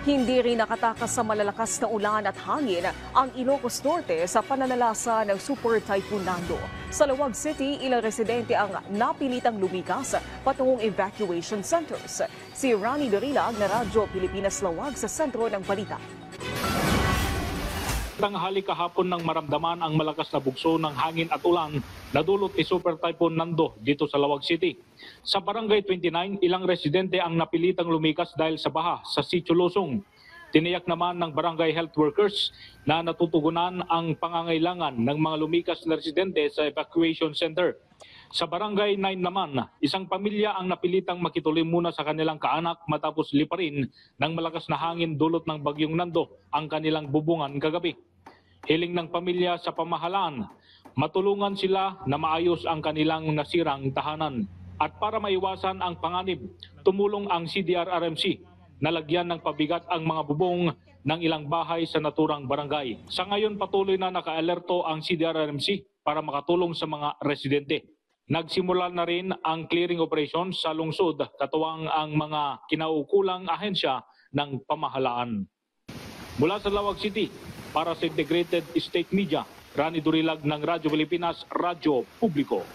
Hindi rin nakatakas sa malalakas na ulan at hangin ang Ilocos Norte sa pananalasa ng Super Typhoon Nando. Sa Laoag City, ilang residente ang napilitang lumikas patungong evacuation centers. Si Rani Dorilag na Radyo Pilipinas Laoag sa sentro ng balita. Tanghali kahapon nang maramdaman ang malakas na bugso ng hangin at ulan na dulot ni Super Typhoon Nando dito sa Laoag City. Sa Barangay 29, ilang residente ang napilitang lumikas dahil sa baha sa Sitio Losong. Tiniyak naman ng barangay health workers na natutugunan ang pangangailangan ng mga lumikas na residente sa evacuation center. Sa Barangay 9 naman, isang pamilya ang napilitang makituloy muna sa kanilang kaanak matapos liparin ng malakas na hangin dulot ng bagyong Nando ang kanilang bubungan kagabi. Hiling ng pamilya sa pamahalaan, matulungan sila na maayos ang kanilang nasirang tahanan. At para maiwasan ang panganib, tumulong ang CDR-RMC na lagyan ng pabigat ang mga bubong ng ilang bahay sa naturang barangay. Sa ngayon patuloy na naka-alerto ang CDR-RMC para makatulong sa mga residente. Nagsimula na rin ang clearing operation sa lungsod katuwang ang mga kinaukulang ahensya ng pamahalaan. Mula sa Laoag City, para sa Integrated State Media, Rani Dorilag ng Radyo Pilipinas, Radyo Publiko.